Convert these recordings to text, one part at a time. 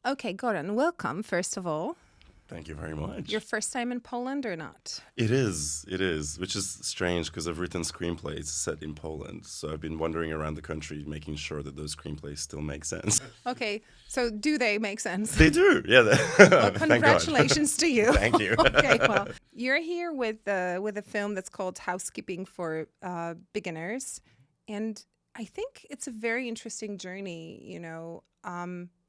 Okay, Goran, welcome, first of all. Thank you very much. Your first time in Poland or not? It is, which is strange because I've written screenplays set in Poland. So I've been wandering around the country making sure that those screenplays still make sense. Okay, so do they make sense? They do, yeah. Well, congratulations to you. Thank you. Okay, well, you're here with a film that's called Housekeeping for Beginners. And I think it's a very interesting journey, you know.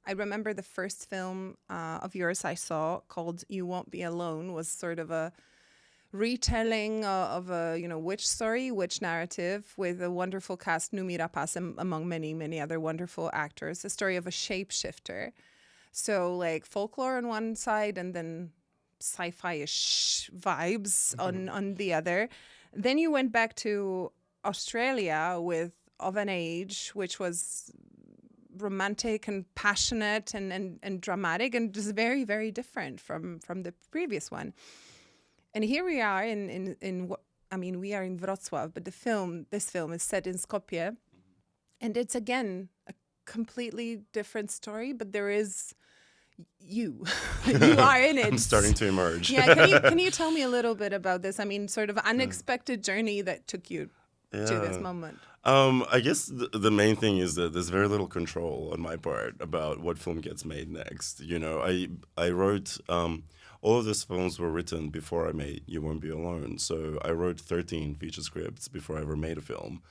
I remember the first film of yours I saw called You Won't Be Alone was sort of a retelling of a, witch story, witch narrative with a wonderful cast, Numi Rapaz, among many, many other wonderful actors. The story of a shapeshifter. So like folklore on one side and then sci-fi-ish vibes on the other. Then you went back to Australia with Of an Age, which was romantic and passionate and dramatic and just very, very different from the previous one. And here we are we are in Wrocław, but this film is set in Skopje. And it's again a completely different story, but there is you. You are in it. I'm starting to emerge. Yeah, can you tell me a little bit about this? I mean, sort of unexpected journey that took you to this moment. I guess the main thing is that there's very little control on my part about what film gets made next. You know, I wrote, all of those films were written before I made You Won't Be Alone. So I wrote 13 feature scripts before I ever made a film.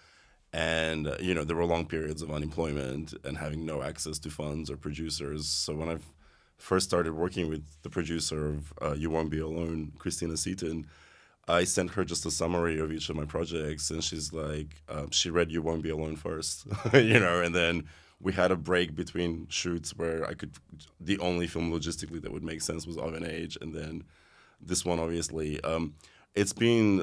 And, there were long periods of unemployment and having no access to funds or producers. So when I first started working with the producer of You Won't Be Alone, Christina Seaton, I sent her just a summary of each of my projects, and she's like, she read You Won't Be Alone first, and then we had a break between shoots where the only film logistically that would make sense was Of an Age, and then this one, obviously. It's been,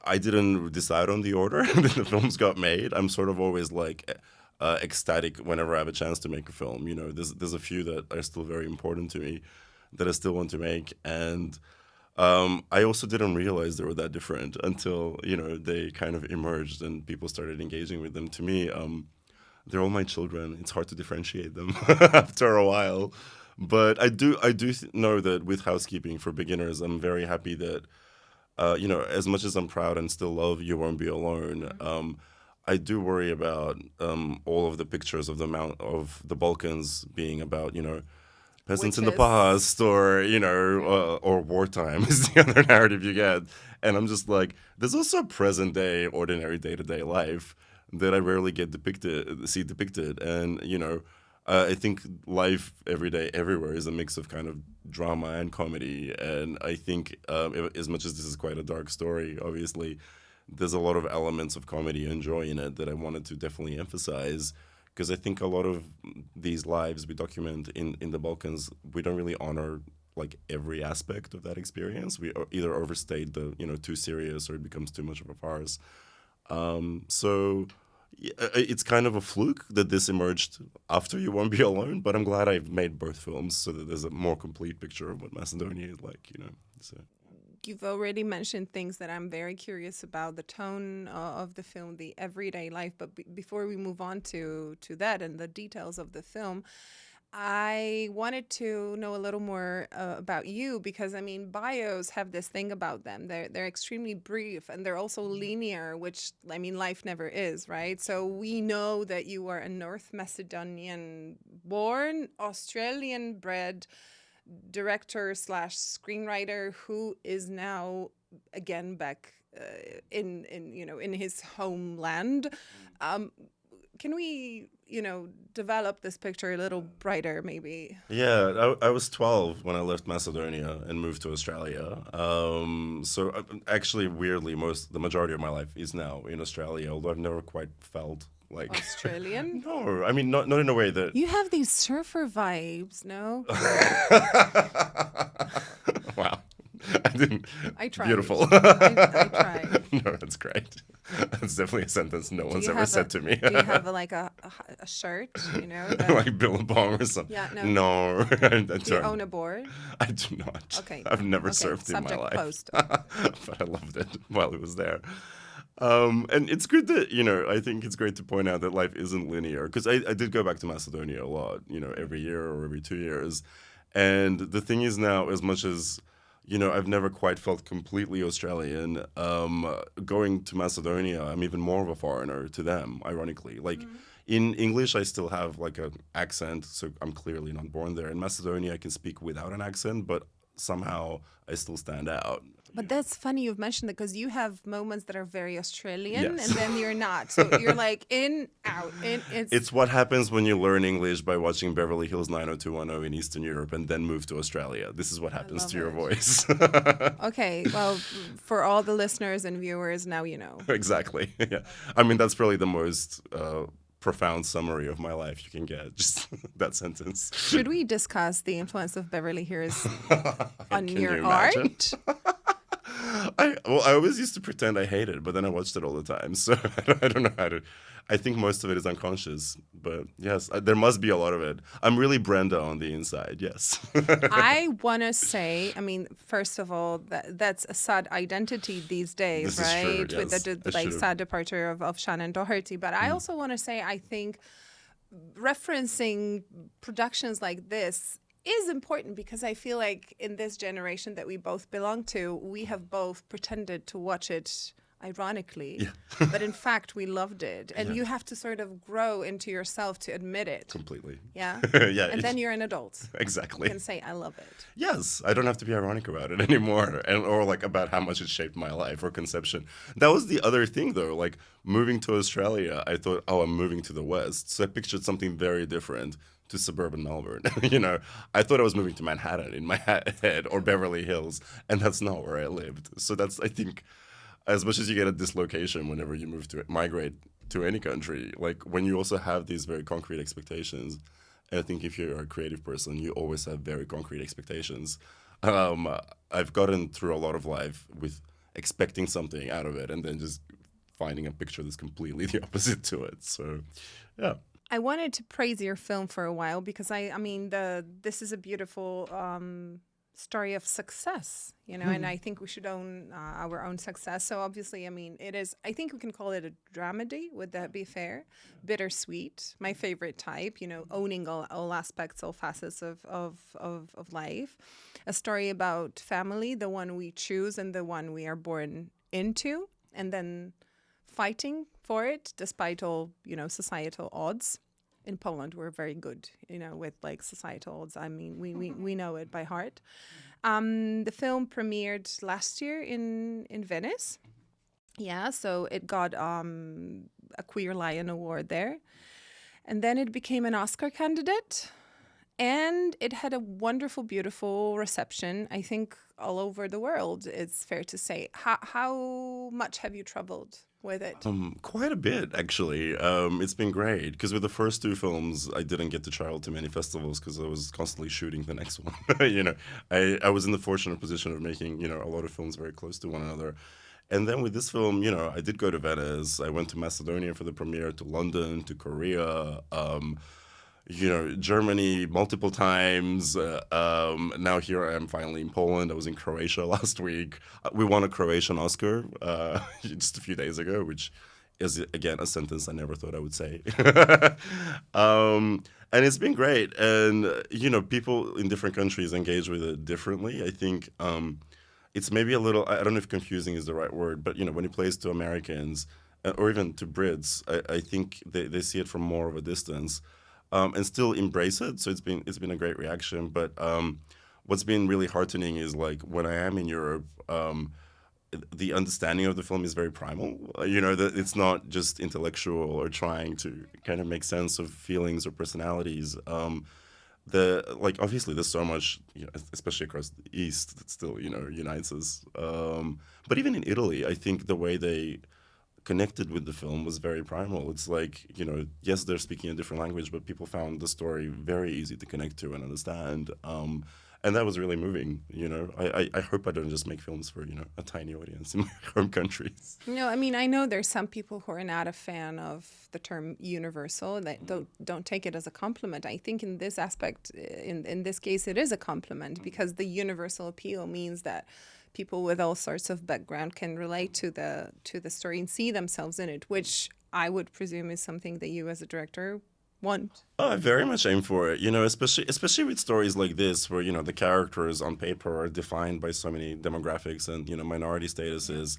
I didn't decide on the order that the films got made. I'm sort of always like ecstatic whenever I have a chance to make a film. There's a few that are still very important to me that I still want to make, and I also didn't realize they were that different until, they kind of emerged and people started engaging with them. To me, they're all my children. It's hard to differentiate them after a while. But I do know that with Housekeeping for Beginners, I'm very happy that, as much as I'm proud and still love You Won't Be Alone, I do worry about all of the pictures of the Balkans being about, peasants in the past, or or wartime is the other narrative you get. And I'm just like, there's also a present day, ordinary day-to-day life that I rarely see depicted. And I think life every day, everywhere is a mix of kind of drama and comedy. And I think as much as this is quite a dark story, obviously, there's a lot of elements of comedy and joy in it that I wanted to definitely emphasize. Because I think a lot of these lives we document in the Balkans, we don't really honor like every aspect of that experience. We either overstate too serious, or it becomes too much of a farce. So it's kind of a fluke that this emerged after You Won't Be Alone, but I'm glad I've made both films so that there's a more complete picture of what Macedonia is like, So. You've already mentioned things that I'm very curious about, the tone of the film, the everyday life. But before we move on to that and the details of the film, I wanted to know a little more about you because, bios have this thing about them. They're extremely brief and they're also linear, which, life never is, right? So we know that you are a North Macedonian born, Australian bred director / screenwriter who is now again back in his homeland. Can we develop this picture a little brighter maybe? Yeah, I was 12 when I left Macedonia and moved to Australia. So actually, weirdly, the majority of my life is now in Australia, although I've never quite felt like Australian? No, not in a way that you have these surfer vibes, no? Wow. I tried. Beautiful. I tried. No, that's great. That's definitely a sentence no one's ever said to me. Do you have a shirt, like Billabong or something? Yeah, no. No. Do you own a board? I do not. Okay. I've never surfed in my life. Post. But I loved it while it was there. And it's good that, I think it's great to point out that life isn't linear. Because I did go back to Macedonia a lot, every year or every 2 years. And the thing is now, as much as, I've never quite felt completely Australian, going to Macedonia, I'm even more of a foreigner to them, ironically. Like, in English, I still have like an accent, so I'm clearly not born there. In Macedonia, I can speak without an accent, but somehow I still stand out. But that's funny you've mentioned that because you have moments that are very Australian Yes. and then you're not. So you're like in, out, in. It's what happens when you learn English by watching Beverly Hills 90210 in Eastern Europe and then move to Australia. This is what happens to your voice. Okay, well, for all the listeners and viewers, now you know. Exactly. Yeah. I mean, that's probably the most profound summary of my life you can get, just that sentence. Should we discuss the influence of Beverly Hills on Can your you imagine? art? I always used to pretend I hated it, but then I watched it all the time, so I don't know how to. I think most of it is unconscious, but yes, there must be a lot of it. I'm really Brenda on the inside, yes. I want to say, I mean, first of all, that's a sad identity these days, This is true, right? With yes. the I like should've- sad departure of Shannon Doherty. But I also want to say, I think referencing productions like this is important because I feel like in this generation that we both belong to, we have both pretended to watch it ironically, but in fact we loved it. And you have to sort of grow into yourself to admit it. Completely. Yeah. Yeah. And then you're an adult. Exactly. You can say, I love it. Yes, I don't have to be ironic about it anymore, or like about how much it shaped my life or conception. That was the other thing, though. Like moving to Australia, I thought, oh, I'm moving to the West, so I pictured something very different to suburban Melbourne. I thought I was moving to Manhattan in my head or Beverly Hills, and that's not where I lived. So that's, I think, as much as you get a dislocation whenever you migrate to any country, like when you also have these very concrete expectations. And I think if you're a creative person, you always have very concrete expectations. I've gotten through a lot of life with expecting something out of it and then just finding a picture that's completely the opposite to it. So, yeah. I wanted to praise your film for a while because I mean, this is a beautiful story of success, and I think we should own our own success. So obviously, I mean, it is, I think we can call it a dramedy. Would that be fair? Bittersweet, my favorite type, owning all aspects, all facets of life. A story about family, the one we choose and the one we are born into, and then fighting for it despite all, societal odds. In Poland, we're very good, with like societal odds. I mean, we know it by heart. The film premiered last year in Venice. Yeah, so it got a Queer Lion Award there. And then it became an Oscar candidate. And it had a wonderful, beautiful reception, I think, all over the world, it's fair to say. How much have you traveled with it? Quite a bit, actually. It's been great because with the first two films, I didn't get to travel to many festivals because I was constantly shooting the next one. I was in the fortunate position of making, a lot of films very close to one another. And then with this film, I did go to Venice. I went to Macedonia for the premiere, to London, to Korea, Germany multiple times. Now here I am finally in Poland. I was in Croatia last week. We won a Croatian Oscar just a few days ago, which is, again, a sentence I never thought I would say. And it's been great. And, people in different countries engage with it differently. I think it's maybe a little, I don't know if confusing is the right word, but, when it plays to Americans or even to Brits, I think they see it from more of a distance. And still embrace it. So it's been a great reaction. But what's been really heartening is like when I am in Europe, the understanding of the film is very primal. That it's not just intellectual or trying to kind of make sense of feelings or personalities. Obviously there's so much, especially across the East, that still unites us. But even in Italy, I think the way they connected with the film was very primal. It's like, yes, they're speaking a different language, but people found the story very easy to connect to and understand. And that was really moving. I hope I don't just make films for, a tiny audience in my home countries. No, I mean, I know there's some people who are not a fan of the term universal. They don't take it as a compliment. I think in this aspect, in this case, it is a compliment because the universal appeal means that people with all sorts of background can relate to the story and see themselves in it, which I would presume is something that you as a director want. Oh, I very much aim for it, especially with stories like this, where the characters on paper are defined by so many demographics and minority statuses,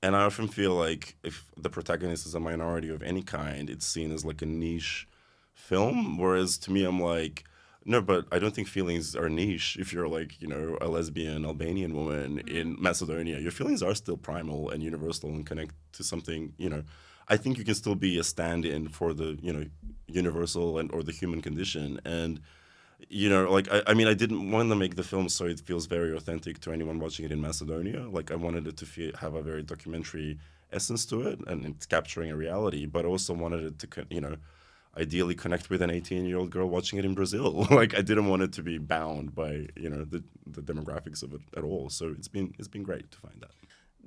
and I often feel like if the protagonist is a minority of any kind, it's seen as like a niche film. Whereas to me, I'm like, no, but I don't think feelings are niche. If you're like a lesbian Albanian woman in Macedonia, your feelings are still primal and universal and connect to something. I think you can still be a stand-in for the universal or the human condition. And like I mean, I didn't want to make the film so it feels very authentic to anyone watching it in Macedonia. Like I wanted it to have a very documentary essence to it, and it's capturing a reality. But I also wanted it to ideally connect with an 18-year-old girl watching it in Brazil. Like I didn't want it to be bound by the demographics of it at all. So it's been great to find that.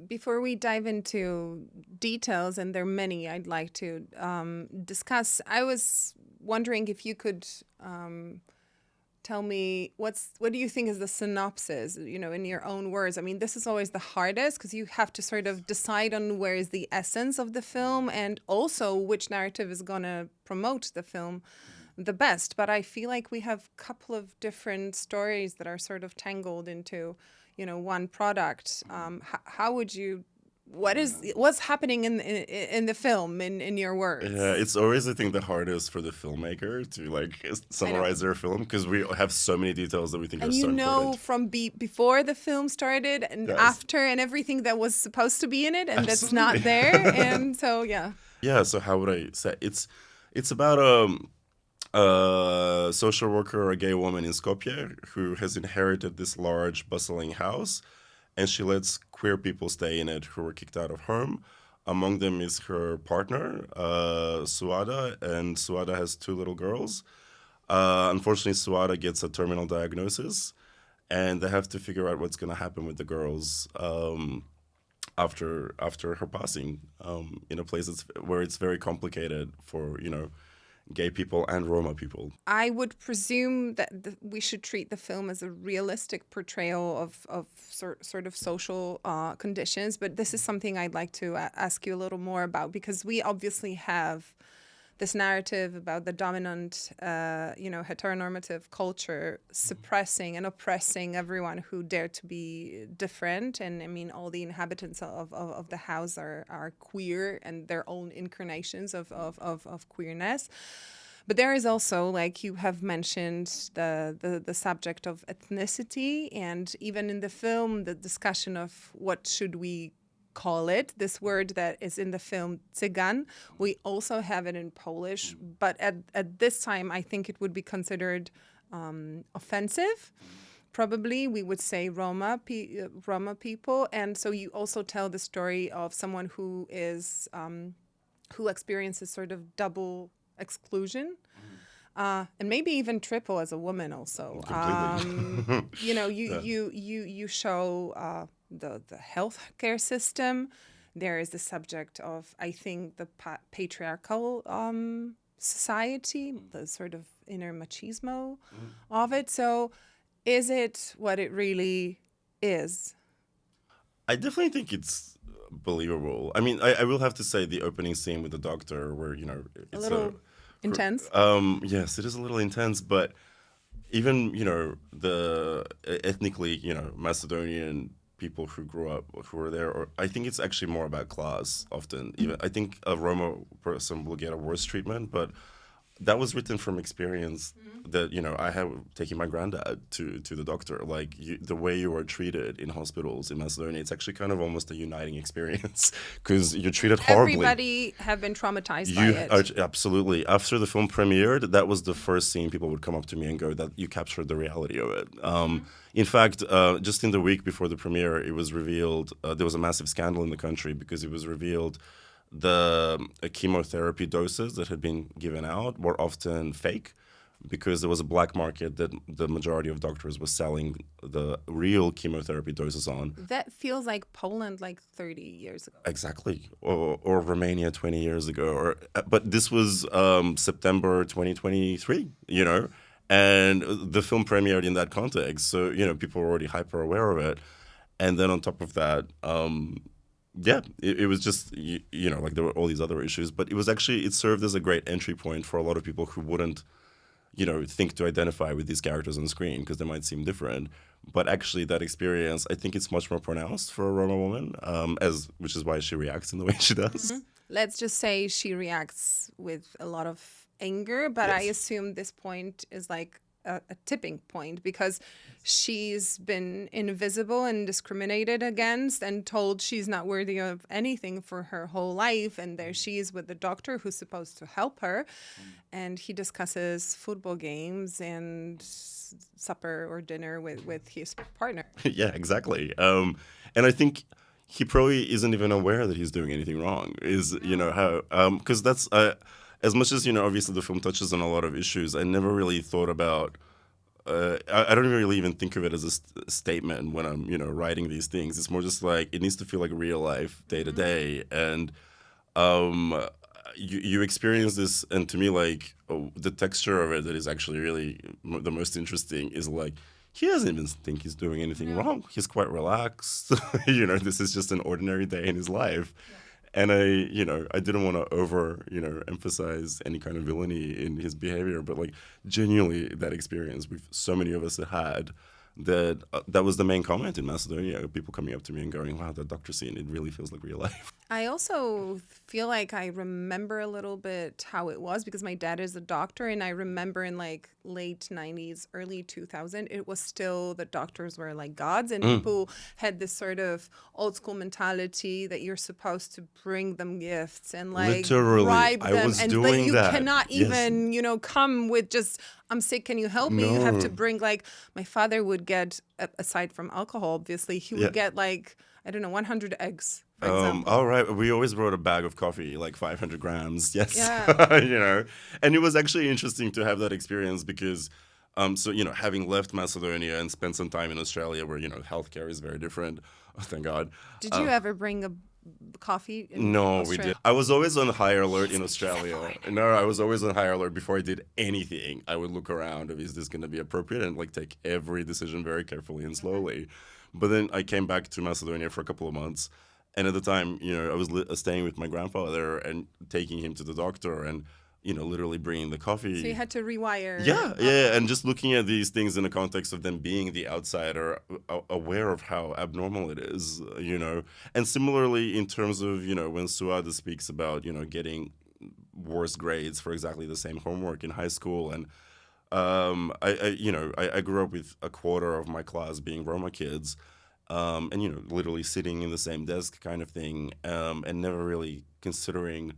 Before we dive into details, and there are many I'd like to discuss, I was wondering if you could tell me what do you think is the synopsis, in your own words. I mean, this is always the hardest because you have to sort of decide on where is the essence of the film and also which narrative is going to promote the film the best. But I feel like we have a couple of different stories that are sort of tangled into one product. How would you? What's happening in the film in your words? Yeah, it's always I think the hardest for the filmmaker to like summarize their film because we have so many details that we think are so important. From before the film started and after and everything that was supposed to be in it and that's not there. And so yeah. So how would I say it's about a social worker or a gay woman in Skopje who has inherited this large bustling house, and she lets queer people stay in it who were kicked out of home. Among them is her partner, Suada, and Suada has 2 little girls. Unfortunately, Suada gets a terminal diagnosis, and they have to figure out what's going to happen with the girls after her passing in a place where it's very complicated for, gay people and Roma people. I would presume that we should treat the film as a realistic portrayal of sort of social conditions, but this is something I'd like to ask you a little more about because we obviously have this narrative about the dominant, heteronormative culture suppressing and oppressing everyone who dare to be different. And I mean, all the inhabitants of the house are queer and their own incarnations of queerness. But there is also, like you have mentioned, the subject of ethnicity, and even in the film, the discussion of what should we call it, this word that is in the film, Cygan. We also have it in Polish, but at this time, I think it would be considered offensive. Probably we would say Roma people. And so you also tell the story of someone who is who experiences sort of double exclusion. And maybe even triple as a woman also. You show the healthcare system. There is the subject of, I think, the patriarchal society, the sort of inner machismo of it. So is it what it really is? I definitely think it's believable. I mean, I will have to say the opening scene with the doctor where, it's a little intense. Yes, it is a little intense, but even, the ethnically, Macedonian people who grew up, who were there, or I think it's actually more about class often. Even I think a Roma person will get a worse treatment, but that was written from experience that, I had taking my granddad to the doctor. Like the way you are treated in hospitals in Macedonia, it's actually kind of almost a uniting experience because you're treated horribly. Everybody have been traumatized by it. Absolutely. After the film premiered, that was the first scene people would come up to me and go, that you captured the reality of it. In fact, just in the week before the premiere, it was revealed, there was a massive scandal in the country because it was revealed the chemotherapy doses that had been given out were often fake because there was a black market that the majority of doctors were selling the real chemotherapy doses on. That feels like Poland like 30 years ago. Exactly. Or Romania 20 years ago. But this was September 2023, and the film premiered in that context. So, people were already hyper aware of it. And then on top of that, yeah, it was just, like there were all these other issues, but it served as a great entry point for a lot of people who wouldn't, think to identify with these characters on screen because they might seem different. But actually, that experience, I think it's much more pronounced for a Roma woman, which is why she reacts in the way she does. Let's just say she reacts with a lot of anger, but I Yes. assume this point is like a tipping point because she's been invisible and discriminated against and told she's not worthy of anything for her whole life. And there she is with the doctor who's supposed to help her. And he discusses football games and supper or dinner with his partner. Yeah, exactly. And I think he probably isn't even aware that he's doing anything wrong. How because that's as much as obviously the film touches on a lot of issues. I never really thought about. I don't really even think of it as a statement when I'm writing these things. It's more just like it needs to feel like real life, day to day, and you experience this, and to me, like the texture of it that is actually really the most interesting is like he doesn't even think he's doing anything wrong. He's quite relaxed. This is just an ordinary day in his life. And I didn't want to emphasize any kind of villainy in his behavior, but like genuinely that experience so many of us had, that was the main comment in Macedonia. People coming up to me and going, "Wow, that doctor scene, it really feels like real life." I also feel like I remember a little bit how it was because my dad is a doctor, and I remember in like late 90s, early 2000, it was still the doctors were like gods, and people had this sort of old school mentality that you're supposed to bring them gifts and like Literally, bribe I them, was but doing you that. cannot Yes. even come with just I'm sick, can you help me? You have to No. bring like my father would get aside from alcohol, obviously, he would Yeah. get like I don't know 100 eggs. For example. All right. We always brought a bag of coffee, like 500 grams. Yes. Yeah. And it was actually interesting to have that experience because, having left Macedonia and spent some time in Australia where, healthcare is very different. Oh, thank God. Did you ever bring a coffee in No, we Australia? did. I was always on high alert in Australia. No, I was always on high alert before I did anything. I would look around of is this going to be appropriate and like take every decision very carefully and slowly. But then I came back to Macedonia for a couple of months. And at the time, I was staying with my grandfather and taking him to the doctor and, literally bringing the coffee. So you had to rewire. Yeah, and just looking at these things in the context of them being the outsider, aware of how abnormal it is, And similarly, in terms of, when Suada speaks about, getting worse grades for exactly the same homework in high school, and I grew up with a quarter of my class being Roma kids, and literally sitting in the same desk kind of thing, and never really considering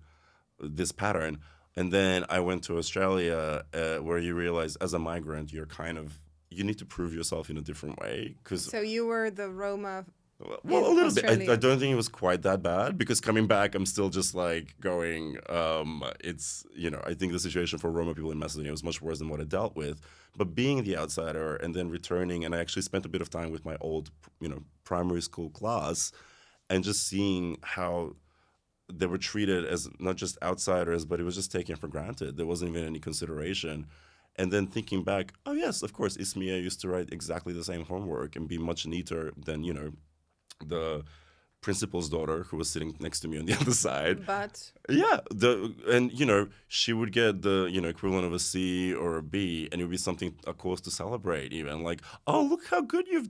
this pattern. And then I went to Australia, where you realize as a migrant, you need to prove yourself in a different way. So you were the Roma. Well, a in little bit. Australia. I don't think it was quite that bad because coming back, I'm still just like going, I think the situation for Roma people in Macedonia was much worse than what I dealt with. But being the outsider and then returning, and I actually spent a bit of time with my old, primary school class and just seeing how they were treated as not just outsiders, but it was just taken for granted. There wasn't even any consideration. And then thinking back, oh yes, of course, Ismia used to write exactly the same homework and be much neater than, the principal's daughter who was sitting next to me on the other side. But Yeah, she would get the equivalent of a C or a B, and it would be something a cause to celebrate. Even like, oh look how good you've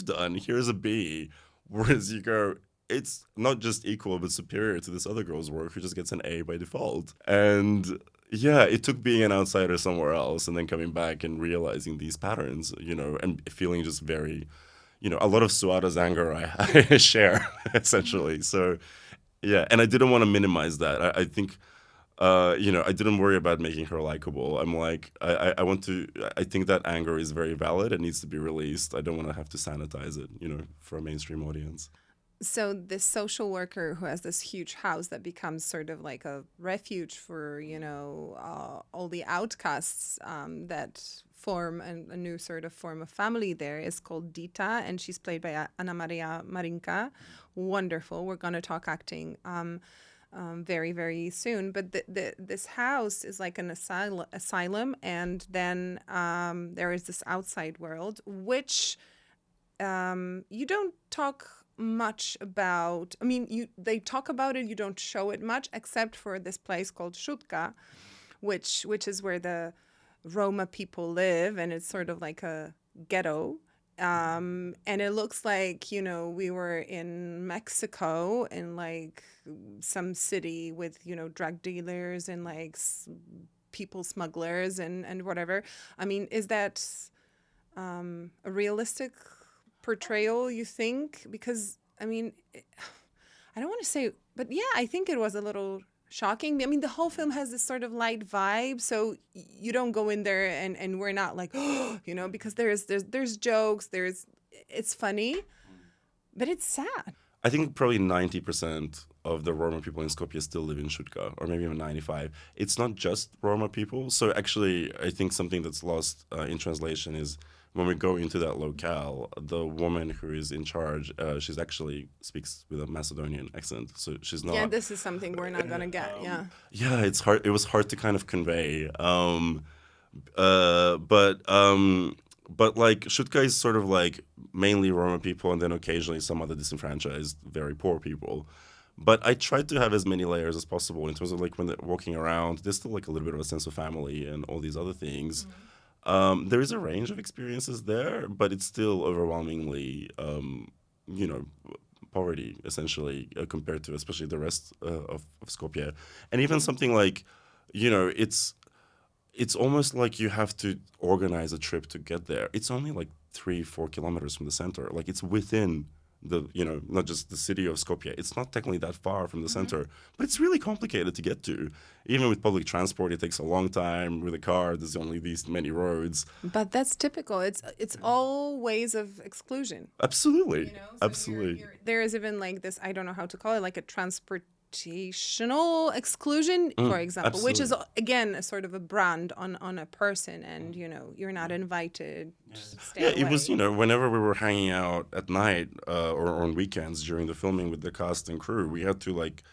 done. Here's a B. Whereas you go, it's not just equal but superior to this other girl's work who just gets an A by default. And yeah, it took being an outsider somewhere else and then coming back and realizing these patterns, and feeling just very. A lot of Suada's anger I share, essentially. So, yeah, and I didn't want to minimize that. I think, I didn't worry about making her likable. I'm like, I think that anger is very valid. It needs to be released. I don't want to have to sanitize it, for a mainstream audience. so this social worker who has this huge house that becomes sort of like a refuge for, all the outcasts that form a new sort of form of family there is called Dita, and she's played by Anamaria Marinca. Wonderful. We're going to talk acting very, very soon. But this house is like an asylum, and then there is this outside world, which you don't talk much about. I mean, they talk about it. You don't show it much, except for this place called Szutka, which is where the Roma people live, and it's sort of like a ghetto. And it looks like, we were in Mexico, in like some city with, drug dealers and like people smugglers and whatever. I mean, is that a realistic portrayal, you think? Because, I mean, I don't want to say, but yeah, I think it was a little shocking. I mean, the whole film has this sort of light vibe, so you don't go in there and we're not like, because there's jokes, it's funny, but it's sad. I think probably 90% of the Roma people in Skopje still live in Shutka, or maybe even 95. It's not just Roma people. So actually, I think something that's lost in translation is when we go into that locale, the woman who is in charge, she's actually speaks with a Macedonian accent. So she's not. Yeah, this is something we're not gonna get. Yeah. Yeah, it's hard. It was hard to kind of convey. But like Shutka is sort of like mainly Roma people, and then occasionally some other disenfranchised, very poor people. But I tried to have as many layers as possible in terms of like when they're walking around, there's still like a little bit of a sense of family and all these other things. There is a range of experiences there, but it's still overwhelmingly, poverty essentially compared to especially the rest of Skopje, and even something like, it's almost like you have to organize a trip to get there. It's only like 3-4 kilometers from the center. Like it's within the, not just the city of Skopje. It's not technically that far from the center, but it's really complicated to get to. Even with public transport, it takes a long time. With a car, there's only these many roads. But that's typical. It's all ways of exclusion. Absolutely. So Absolutely. there is even like this, I don't know how to call it, like a transportational exclusion, for example, which is again a sort of a brand on a person, and you're not invited. Yeah, it was whenever we were hanging out at night or on weekends during the filming with the cast and crew, we had to like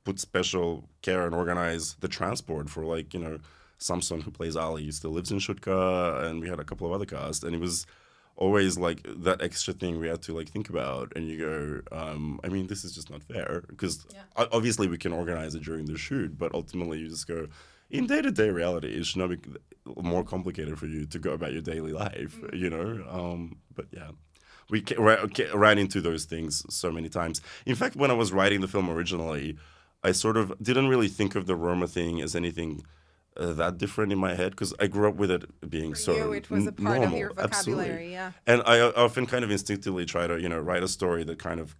put special care and organize the transport for like Samson, who plays Ali, still lives in Shutka, and we had a couple of other cast, and it was always like that extra thing we had to like think about, and you go, I mean, this is just not fair, because obviously we can organize it during the shoot, but ultimately you just go, in day-to-day reality, it should not be more complicated for you to go about your daily life, but yeah. We ran into those things so many times. In fact, when I was writing the film originally, I sort of didn't really think of the Roma thing as anything that different in my head, because I grew up with it being For you, it was a part normal. of your vocabulary. Absolutely. Yeah. And I often kind of instinctively try to write a story that kind of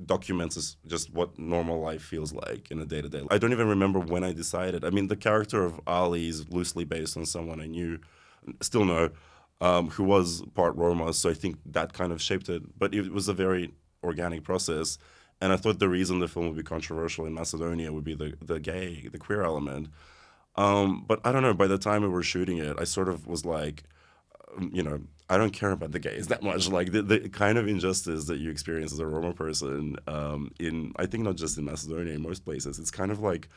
documents just what normal life feels like in a day-to-day. I don't even remember when I decided. I mean, the character of Ali is loosely based on someone I still know, who was part Roma, so I think that kind of shaped it. But it was a very organic process, and I thought the reason the film would be controversial in Macedonia would be the queer element. But I don't know, by the time we were shooting it, I sort of was like, I don't care about the gays that much. Like the kind of injustice that you experience as a Roma person, I think not just in Macedonia, in most places, it's kind of like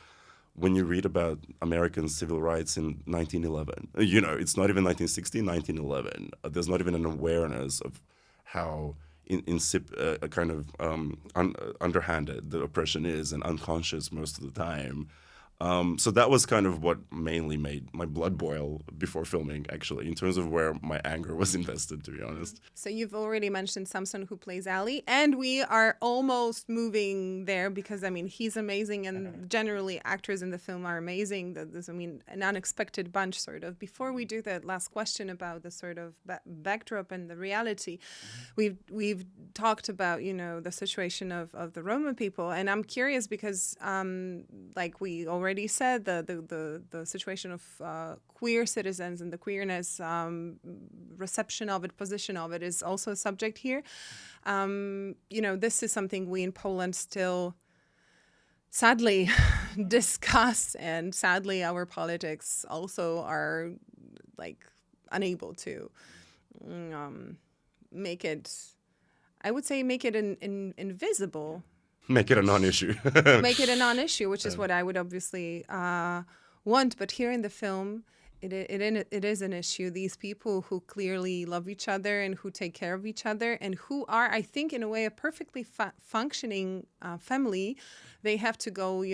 when you read about American civil rights in 1911. It's not even 1960, 1911. There's not even an awareness of how kind of underhanded the oppression is, and unconscious most of the time. So that was kind of what mainly made my blood boil before filming, actually, in terms of where my anger was invested, to be honest. So you've already mentioned Samson, who plays Ali, and we are almost moving there because, I mean, he's amazing, and generally actors in the film are amazing. An unexpected bunch, sort of. Before we do that last question about the sort of backdrop and the reality, we've talked about, the situation of the Roma people, and I'm curious because, like we already said, the situation of queer citizens and the queerness reception of it, position of it, is also a subject here. This is something we in Poland still sadly discuss, and sadly our politics also are like unable to make it, I would say, make it invisible. Make it a non-issue. Make it a non-issue, which is what I would obviously want. But here in the film, It is an issue. These people who clearly love each other and who take care of each other and who are, I think, in a way, a perfectly functioning family, they have to go,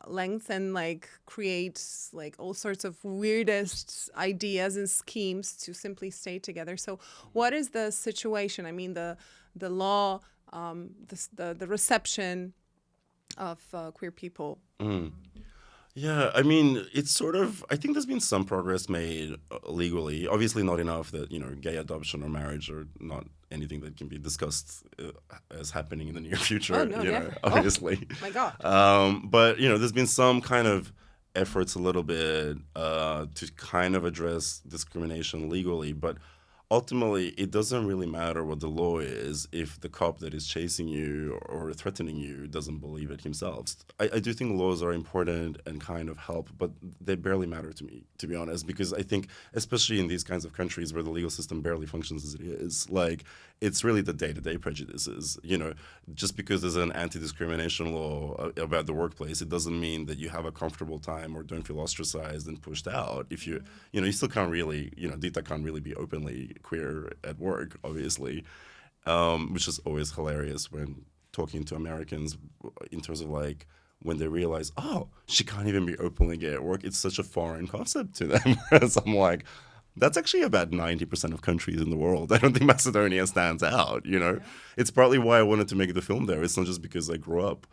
lengths and like create like all sorts of weirdest ideas and schemes to simply stay together. So, what is the situation? I mean, the law, the reception of queer people. Yeah, I mean, it's sort of, I think there's been some progress made legally. Obviously, not enough that, gay adoption or marriage are not anything that can be discussed as happening in the near future, Oh, no, never. obviously. My God. But, there's been some kind of efforts a little bit to kind of address discrimination legally. But ultimately, it doesn't really matter what the law is if the cop that is chasing you or threatening you doesn't believe it himself. I do think laws are important and kind of help, but they barely matter to me, to be honest, because I think, especially in these kinds of countries where the legal system barely functions as it is, like, it's really the day-to-day prejudices. Just because there's an anti-discrimination law about the workplace, it doesn't mean that you have a comfortable time or don't feel ostracized and pushed out. If you still can't really, Dita can't really be openly queer at work, obviously, which is always hilarious when talking to Americans in terms of like when they realize, oh, she can't even be openly gay at work. It's such a foreign concept to them. Whereas I'm like, that's actually about 90% of countries in the world. I don't think Macedonia stands out, It's partly why I wanted to make the film there. It's not just because I grew up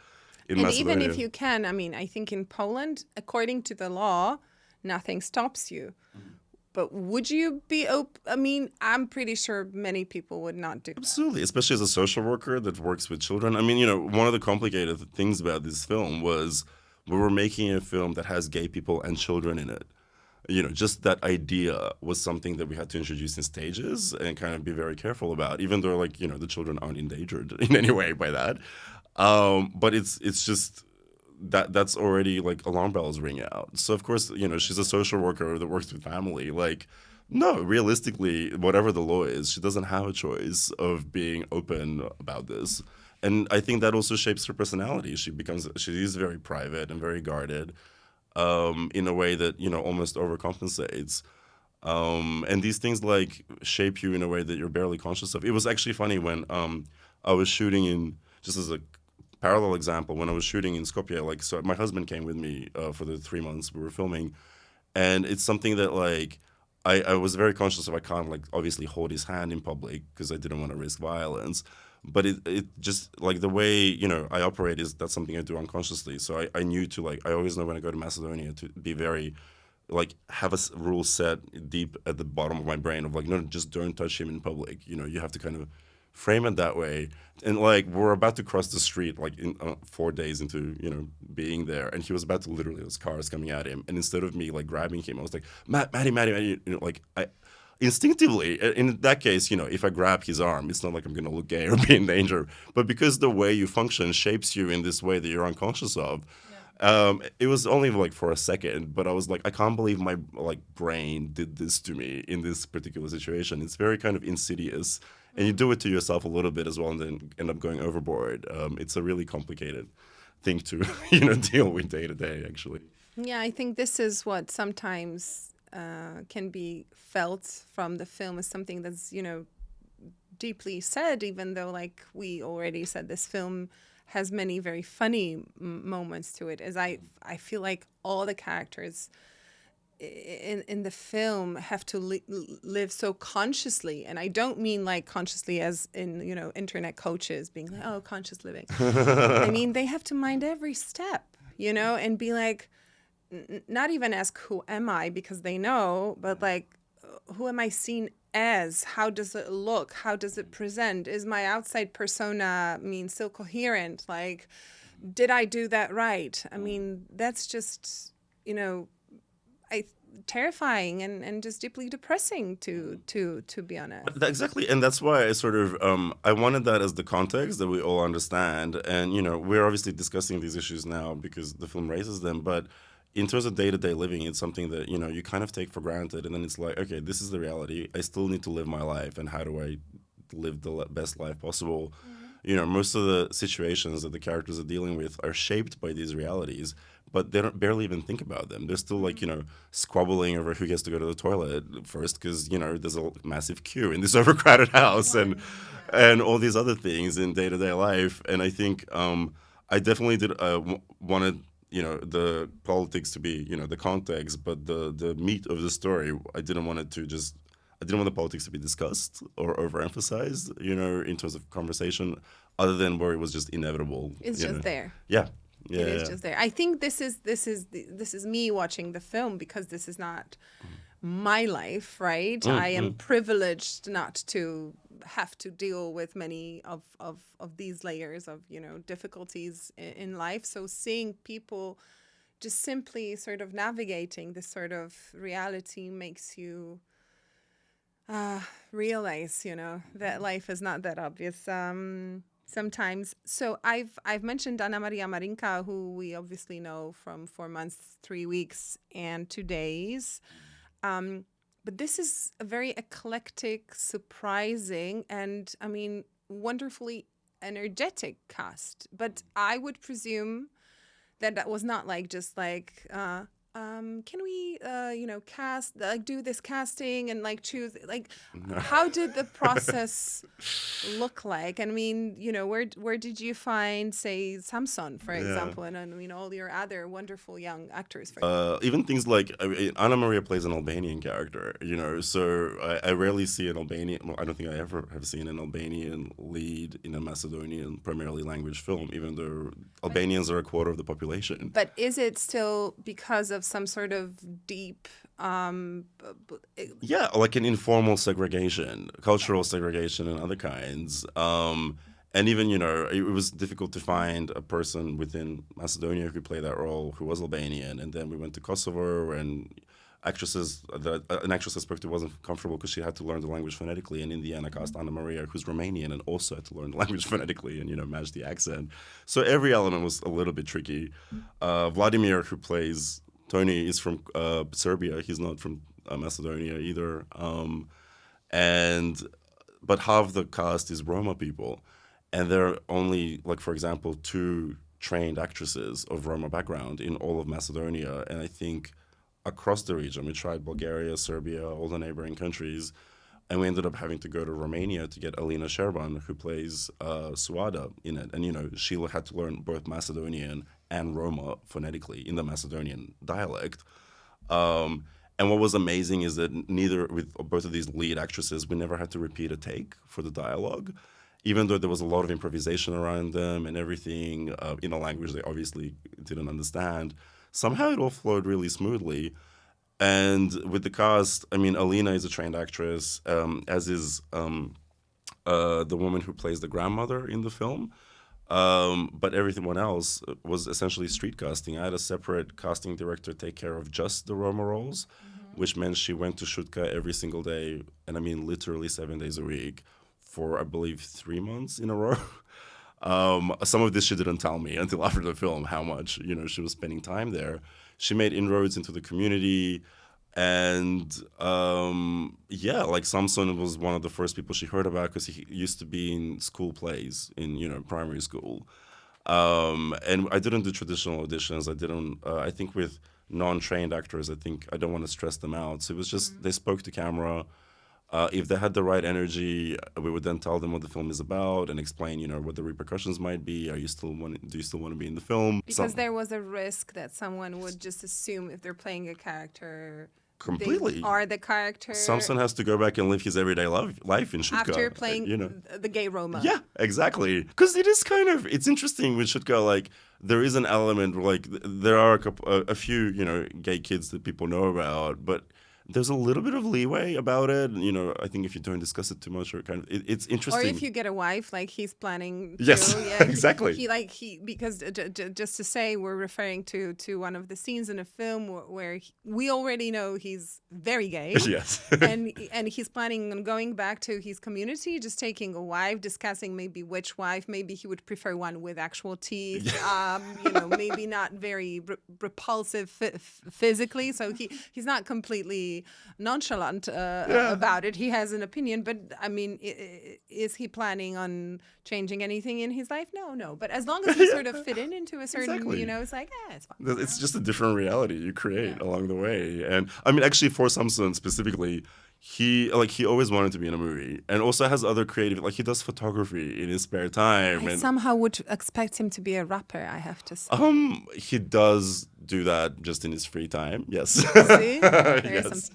in Macedonia. And even if you can, I mean, I think in Poland, according to the law, nothing stops you. But would you be open? I mean, I'm pretty sure many people would not do that. Absolutely, especially as a social worker that works with children. I mean, one of the complicated things about this film was we were making a film that has gay people and children in it. Just that idea was something that we had to introduce in stages and kind of be very careful about, even though, like, the children aren't endangered in any way by that. But it's just that's already like alarm bells ring out. So of course, she's a social worker that works with family. Like, no, realistically, whatever the law is, she doesn't have a choice of being open about this. And I think that also shapes her personality. She is very private and very guarded, in a way that, almost overcompensates. And these things like shape you in a way that you're barely conscious of. It was actually funny when I was shooting just as a parallel example, when I was shooting in Skopje, like, so my husband came with me for the 3 months we were filming, and it's something that like I was very conscious of. I can't like obviously hold his hand in public because I didn't want to risk violence, but it just like the way I operate that's something I do unconsciously. So I knew to like I always know when I go to Macedonia to be very like have a rule set deep at the bottom of my brain of like, no, just don't touch him in public. You have to kind of frame it that way. And like we're about to cross the street like in 4 days into being there, and he was about to literally, those cars coming at him, and instead of me like grabbing him, I was like, Matty, like I instinctively in that case, if I grab his arm, it's not like I'm gonna look gay or be in danger, but because the way you function shapes you in this way that you're unconscious of. It was only like for a second, but I was like, I can't believe my like brain did this to me in this particular situation. It's very kind of insidious, and you do it to yourself a little bit as well, and then end up going overboard. It's a really complicated thing to deal with day to day, actually. Yeah, I think this is what sometimes can be felt from the film as something that's deeply said, even though like we already said, this film has many very funny moments to it. As I feel like all the characters in the film have to live so consciously, and I don't mean like consciously as in internet coaches being like, oh, conscious living. I mean they have to mind every step, and be like, not even ask who am I, because they know, but like, who am I seen as? How does it look? How does it present? Is my outside persona still coherent? Like, did I do that right? I mean, that's just, terrifying and just deeply depressing to be honest. Exactly, and that's why I sort of I wanted that as the context that we all understand, and we're obviously discussing these issues now because the film raises them, but in terms of day-to-day living, it's something that you kind of take for granted, and then it's like, okay, this is the reality. I still need to live my life, and how do I live the best life possible? Most of the situations that the characters are dealing with are shaped by these realities, but they don't barely even think about them. They're still like, squabbling over who gets to go to the toilet first because, there's a massive queue in this overcrowded house and all these other things in day-to-day life. And I think I definitely did wanted, the politics to be, the context, but the meat of the story, I didn't want the politics to be discussed or overemphasized, in terms of conversation, other than where it was just inevitable. It's just there. Yeah. It is just there. I think this is me watching the film because this is not my life, right? I am privileged not to have to deal with many of these layers of, difficulties in life. So seeing people just simply sort of navigating this sort of reality makes you realize, that life is not that obvious. Sometimes. So I've mentioned Anamaria Marinca, who we obviously know from 4 months, 3 weeks, and 2 days. But this is a very eclectic, surprising, and wonderfully energetic cast. But I would presume that was not just can we cast, do this casting and choose, how did the process look like? I mean, where did you find, say, Samson, for example, and all your other wonderful young actors? Even things like Anamaria plays an Albanian character, so I rarely see an Albanian. Well, I don't think I ever have seen an Albanian lead in a Macedonian primarily language film, even though Albanians are a quarter of the population. But is it still because of some sort of deep like an informal segregation, cultural segregation and other kinds, and even it was difficult to find a person within Macedonia who could play that role who was Albanian. And then we went to Kosovo, and an actress I spoke to wasn't comfortable because she had to learn the language phonetically, and in the end I cast Anamaria, who's Romanian and also had to learn the language phonetically and match the accent. So every element was a little bit tricky. Vladimir, who plays Tony, is from Serbia. He's not from Macedonia either. But half the cast is Roma people, and there are only, for example, 2 trained actresses of Roma background in all of Macedonia. And I think across the region, we tried Bulgaria, Serbia, all the neighboring countries, and we ended up having to go to Romania to get Alina Serban, who plays Suada in it. And, she had to learn both Macedonian and Roma phonetically in the Macedonian dialect. And what was amazing is that with both of these lead actresses, we never had to repeat a take for the dialogue, even though there was a lot of improvisation around them and everything in a language they obviously didn't understand. Somehow it all flowed really smoothly. And with the cast, Alina is a trained actress, as is the woman who plays the grandmother in the film. But everyone else was essentially street casting. I had a separate casting director take care of just the Roma roles, which meant she went to Shutka every single day, and literally 7 days a week for, I believe, 3 months in a row. Some of this she didn't tell me until after the film, how much, she was spending time there. She made inroads into the community. And Samson was one of the first people she heard about because he used to be in school plays in primary school. And I didn't do traditional auditions. I think with non-trained actors, I don't want to stress them out. So it was just they spoke to camera. If they had the right energy, we would then tell them what the film is about and explain, what the repercussions might be. Do you still want to be in the film? Because there was a risk that someone would just assume if they're playing a character, completely they are the character. Samson has to go back and live his everyday life in Shutka. After playing the gay Roma. Yeah, exactly. Because it is it's interesting with Shutka, there is an element where, there are a few, gay kids that people know about, but there's a little bit of leeway about it. I think if you don't discuss it too much, or it's interesting. Or if you get a wife, he's planning to. Yes, exactly. Because just to say, we're referring to one of the scenes in a film where we already know he's very gay. Yes. and he's planning on going back to his community, just taking a wife, discussing maybe which wife. Maybe he would prefer one with actual teeth. Maybe not very repulsive physically. So he's not completely very nonchalant about it. He has an opinion, but I mean, is he planning on changing anything in his life? No. But as long as you sort of fit into a certain, Exactly. it's like, it's fine. It's just a different reality you create along the way. And I mean, actually, for Samson specifically, he always wanted to be in a movie, and also has other creative, like he does photography in his spare time. I And somehow would expect him to be a rapper, I have to say. he does do that just in his free time. Yes. See? Yes.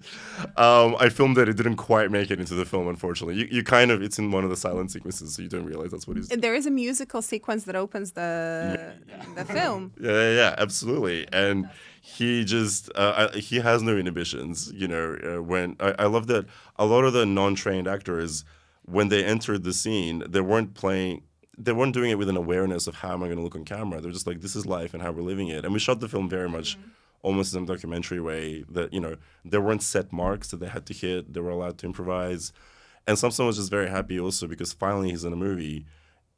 I filmed it. It didn't quite make it into the film, unfortunately. You kind of, it's in one of the silent sequences, so you don't realize that's what he's doing. There is a musical sequence that opens the film. Yeah, absolutely. And he just he has no inhibitions. When I love that a lot of the non-trained actors, when they entered the scene, they weren't doing it with an awareness of how am I going to look on camera. They're just like, this is life and how we're living it. And we shot the film very much almost in a documentary way that, there weren't set marks that they had to hit. They were allowed to improvise. And Samson was just very happy also because finally he's in a movie.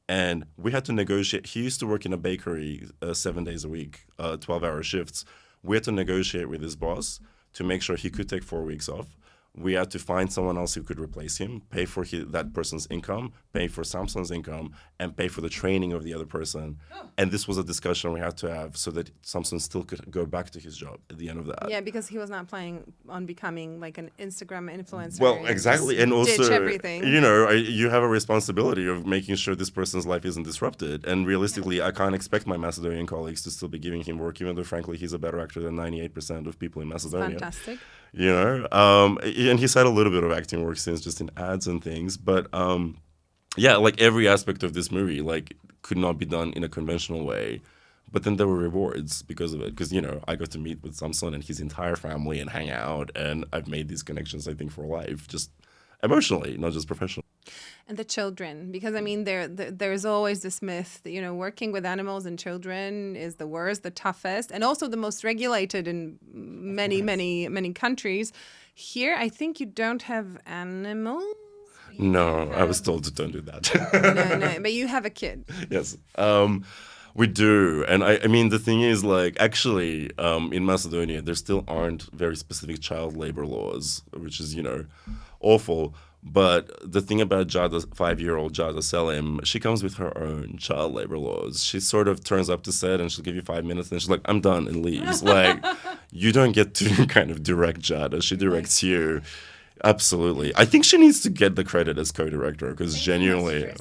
And we had to negotiate. He used to work in a bakery 7 days a week, 12-hour shifts. We had to negotiate with his boss to make sure he could take 4 weeks off. We had to find someone else who could replace him, pay for that person's income, pay for Samson's income, and pay for the training of the other person. And this was a discussion we had to have so that Samson still could go back to his job at the end of that. Yeah, because he was not planning on becoming like an Instagram influencer. Well, exactly. And also, ditch everything. You have a responsibility of making sure this person's life isn't disrupted. And realistically, I can't expect my Macedonian colleagues to still be giving him work, even though, frankly, he's a better actor than 98% of people in Macedonia. Fantastic. And he's had a little bit of acting work since, just in ads and things. But like every aspect of this movie, like, could not be done in a conventional way. But then there were rewards because of it. Because, I got to meet with Samson and his entire family and hang out. And I've made these connections, I think, for life, just emotionally, not just professionally. And the children, because I mean, there's always this myth that, working with animals and children is the worst, the toughest, and also the most regulated in many countries. Here, I think you don't have animals. No, I was told to don't do that. No, but you have a kid. Yes. We do. And I mean, the thing is, like, actually, in Macedonia, there still aren't very specific child labor laws, which is, awful. But the thing about 5-year-old Jada Selim, she comes with her own child labor laws. She sort of turns up to set and she'll give you 5 minutes and she's like, I'm done, and leaves. Like, you don't get to kind of direct Jada. She directs you. Absolutely. I think she needs to get the credit as co-director because genuinely...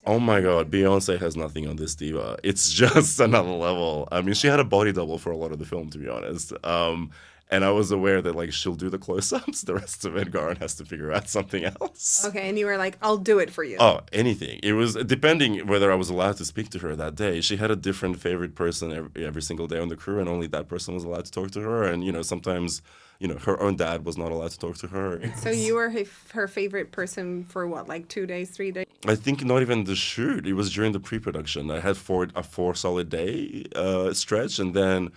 Oh my God, Beyonce has nothing on this diva. It's just another level. I mean, she had a body double for a lot of the film, to be honest. And I was aware that, like, she'll do the close-ups. The rest of it, Goran has to figure out something else. Okay, and you were like, I'll do it for you. Oh, anything. It was, depending whether I was allowed to speak to her that day. She had a different favorite person every single day on the crew, and only that person was allowed to talk to her. And, sometimes... her own dad was not allowed to talk to her. So you were her favorite person for what, like 2 days, 3 days? I think not even the shoot. It was during the pre-production. I had a 4 solid day stretch, and then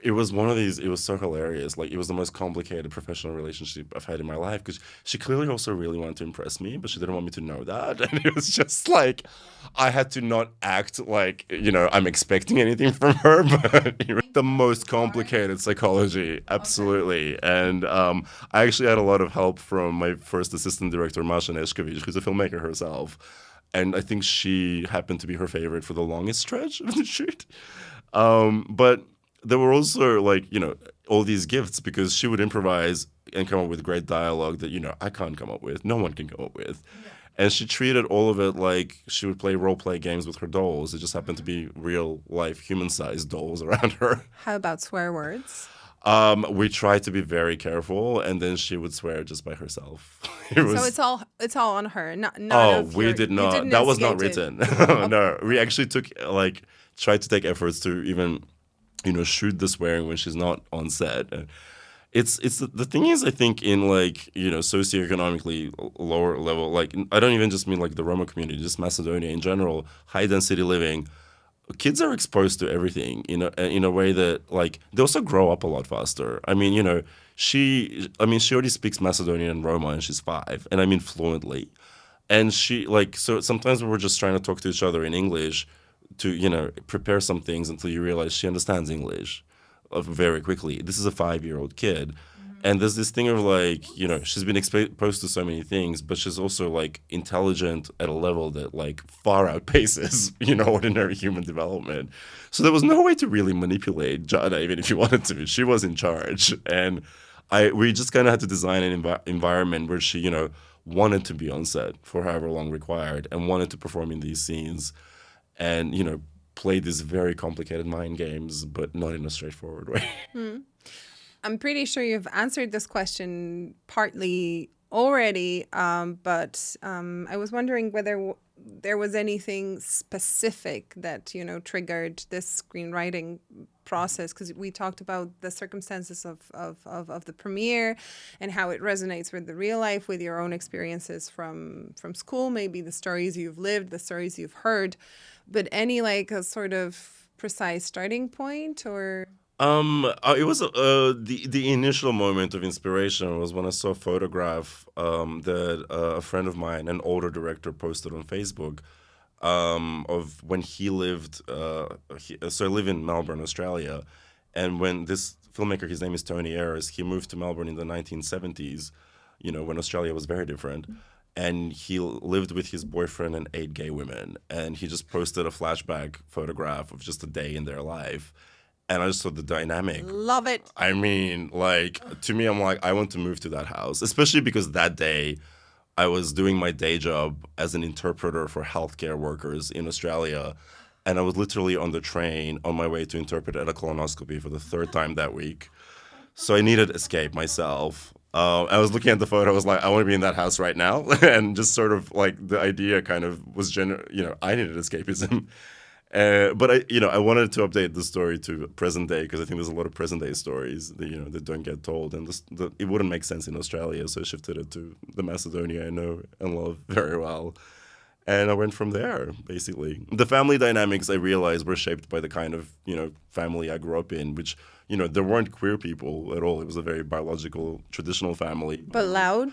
it was one of these, it was so hilarious. Like, it was the most complicated professional relationship I've had in my life because she clearly also really wanted to impress me, but she didn't want me to know that. And it was just like, I had to not act like, I'm expecting anything from her, but the most complicated psychology. Absolutely. Okay. And I actually had a lot of help from my first assistant director, Masha Neshkovic, who's a filmmaker herself. And I think she happened to be her favorite for the longest stretch of the shoot. But there were also, like, all these gifts because she would improvise and come up with great dialogue that, I can't come up with. No one can come up with. Yeah. And she treated all of it like she would play role-play games with her dolls. It just happened to be real-life, human-sized dolls around her. How about swear words? We tried to be very careful, and then she would swear just by herself. So it's all on her. We did not. That was not written. No, we actually tried to take efforts to even... shoot the swearing when she's not on set. It's the thing is, I think, in socioeconomically lower level, like, I don't even just mean like the Roma community, just Macedonia in general, high density living, kids are exposed to everything in a way that, like, they also grow up a lot faster. I mean, she already speaks Macedonian and Roma and she's 5, and I mean fluently. And she, like, so sometimes we were just trying to talk to each other in English to, prepare some things until you realize she understands English very quickly. This is a 5-year-old kid. Mm-hmm. And there's this thing of like, she's been exposed to so many things, but she's also like intelligent at a level that like far outpaces, ordinary human development. So there was no way to really manipulate Jana, even if you wanted to. She was in charge. And we just kind of had to design an environment where she, wanted to be on set for however long required and wanted to perform in these scenes and, play these very complicated mind games, but not in a straightforward way. I'm pretty sure you've answered this question partly already, but I was wondering whether there was anything specific that, triggered this screenwriting process, because we talked about the circumstances of the premiere and how it resonates with the real life, with your own experiences from school, maybe the stories you've lived, the stories you've heard, but any like a sort of precise starting point or... It was the initial moment of inspiration was when I saw a photograph that a friend of mine, an older director, posted on Facebook of when he lived. So I live in Melbourne, Australia, and when this filmmaker, his name is Tony Ayres, he moved to Melbourne in the 1970s, when Australia was very different. And he lived with his boyfriend and 8 gay women, and he just posted a flashback photograph of just a day in their life. And I just saw the dynamic. Love it. I mean, like, to me, I'm like, I want to move to that house, especially because that day I was doing my day job as an interpreter for healthcare workers in Australia. And I was literally on the train on my way to interpret at a colonoscopy for the 3rd time that week. So I needed escape myself. I was looking at the photo. I was like, I want to be in that house right now. And just sort of like the idea kind of was, I needed escapism. But I wanted to update the story to present day because I think there's a lot of present day stories that that don't get told, and it wouldn't make sense in Australia, so I shifted it to the Macedonia I know and love very well, and I went from there. Basically, the family dynamics I realized were shaped by the kind of family I grew up in, which there weren't queer people at all. It was a very biological, traditional family, but loud.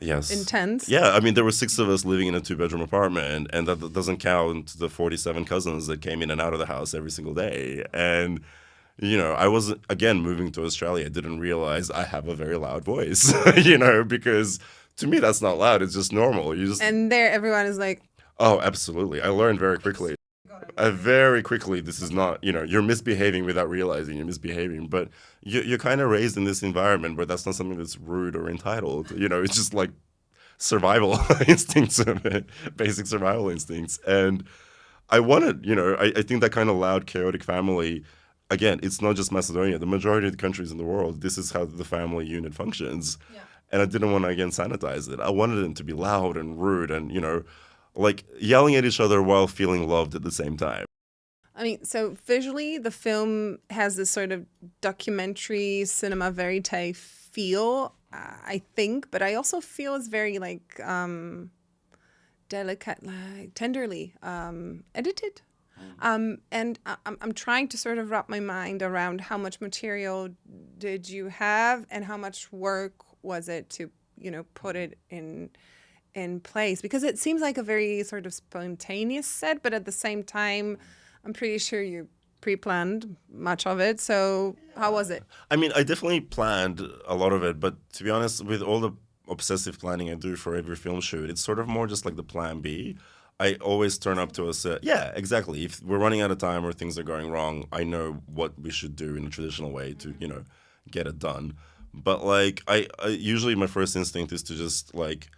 Yes. Intense? Yeah, I mean, there were 6 of us living in a 2-bedroom apartment, and that doesn't count the 47 cousins that came in and out of the house every single day. And, I was, again, moving to Australia. I didn't realize I have a very loud voice, because to me that's not loud. It's just normal. And there everyone is like... Oh, absolutely. I learned very quickly. This is not, you're misbehaving without realizing you're misbehaving, but you're kind of raised in this environment where that's not something that's rude or entitled. It's just like survival instincts, basic survival instincts. And I wanted, I think that kind of loud, chaotic family, again, it's not just Macedonia. The majority of the countries in the world, this is how the family unit functions. Yeah. And I didn't want to, again, sanitize it. I wanted them to be loud and rude and, like yelling at each other while feeling loved at the same time. I mean, so visually, the film has this sort of documentary cinema verite feel, I think, but I also feel it's very like delicate, like tenderly edited. And I'm trying to sort of wrap my mind around how much material did you have and how much work was it to, put it in place, because it seems like a very sort of spontaneous set, but at the same time, I'm pretty sure you pre-planned much of it. So how was it? I mean, I definitely planned a lot of it, but to be honest, with all the obsessive planning I do for every film shoot, it's sort of more just like the plan B. I always turn up to a set. Yeah, exactly. If we're running out of time or things are going wrong, I know what we should do in a traditional way to, get it done. But like, I usually my first instinct is to just like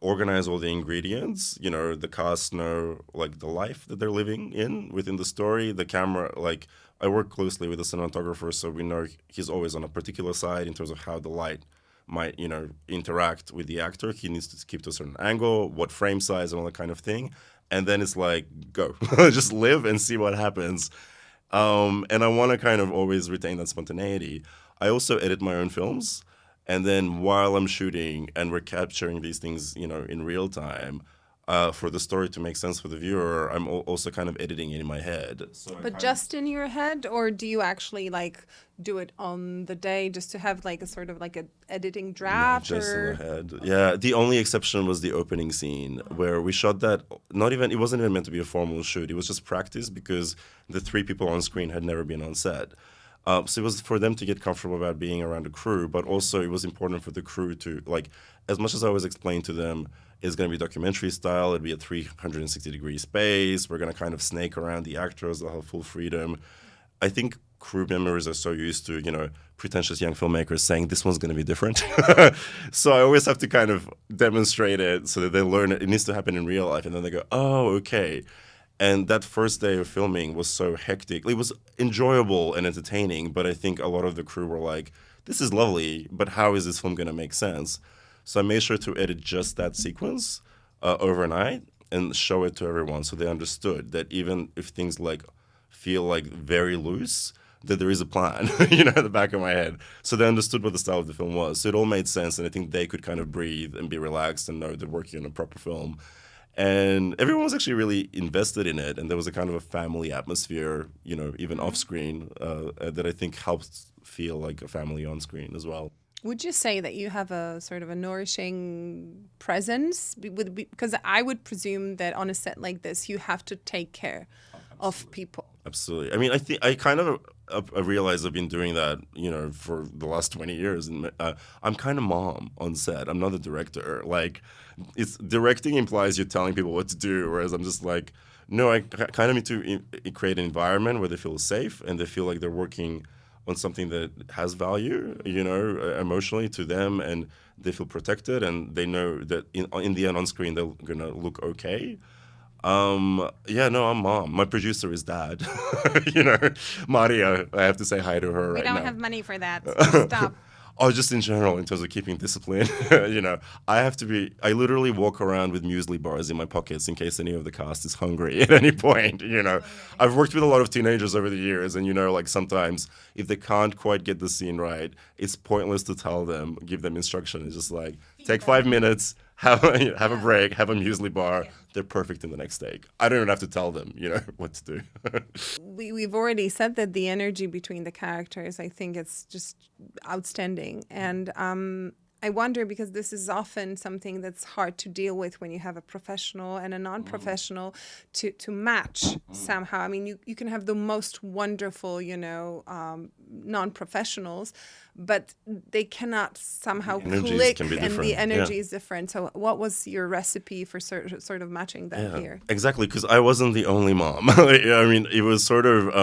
organize all the ingredients. The cast know like the life that they're living in within the story. The camera, like I work closely with the cinematographer, so we know he's always on a particular side in terms of how the light might, interact with the actor. He needs to keep to a certain angle, what frame size and all that kind of thing. And then it's like, go, just live and see what happens. And I want to kind of always retain that spontaneity. I also edit my own films. And then while I'm shooting and we're capturing these things, in real time, for the story to make sense for the viewer, I'm also kind of editing it in my head. So but just in your head, or do you actually like do it on the day just to have like a sort of like a editing draft? No, just in my head. Yeah, the only exception was the opening scene where we shot that. It wasn't even meant to be a formal shoot. It was just practice because the 3 people on screen had never been on set. So it was for them to get comfortable about being around the crew, but also it was important for the crew to, like, as much as I always explain to them, it's going to be documentary style, it'll be a 360-degree space, we're going to kind of snake around the actors, they'll have full freedom. I think crew members are so used to, pretentious young filmmakers saying this one's going to be different. So I always have to kind of demonstrate it so that they learn it. It needs to happen in real life. And then they go, oh, okay. And that first day of filming was so hectic. It was enjoyable and entertaining, but I think a lot of the crew were like, this is lovely, but how is this film going to make sense? So I made sure to edit just that sequence overnight and show it to everyone so they understood that even if things like feel like very loose, that there is a plan, at the back of my head. So they understood what the style of the film was. So it all made sense, and I think they could kind of breathe and be relaxed and know they're working on a proper film. And everyone was actually really invested in it, and there was a kind of a family atmosphere, even off screen, that I think helped feel like a family on screen as well. Would you say that you have a sort of a nourishing presence? Because I would presume that on a set like this, you have to take care of people. Absolutely. I mean, I think I kind of I realize I've been doing that, for the last 20 years. And I'm kind of mom on set. I'm not a director. Like, directing implies you're telling people what to do, whereas I'm just like, no, I kind of need to create an environment where they feel safe and they feel like they're working on something that has value, emotionally to them, and they feel protected and they know that in the end on screen they're gonna look okay. I'm mom. My producer is dad. Maria. I have to say hi to her right now. We don't have money for that. So stop. Oh, just in general, in terms of keeping discipline, I literally walk around with muesli bars in my pockets in case any of the cast is hungry at any point, I've worked with a lot of teenagers over the years, and, like, sometimes if they can't quite get the scene right, it's pointless to tell them, give them instruction. It's just like, take 5 minutes, have a break, have a muesli bar. Yeah. They're perfect in the next take. I don't even have to tell them, what to do. We've already said that the energy between the characters, I think it's just outstanding. And I wonder, because this is often something that's hard to deal with when you have a professional and a non-professional to match somehow. I mean, you can have the most wonderful, non-professionals, but they cannot somehow click, and the energy is different. So what was your recipe for sort of matching that here? Exactly, because I wasn't the only mom. I mean, it was sort of,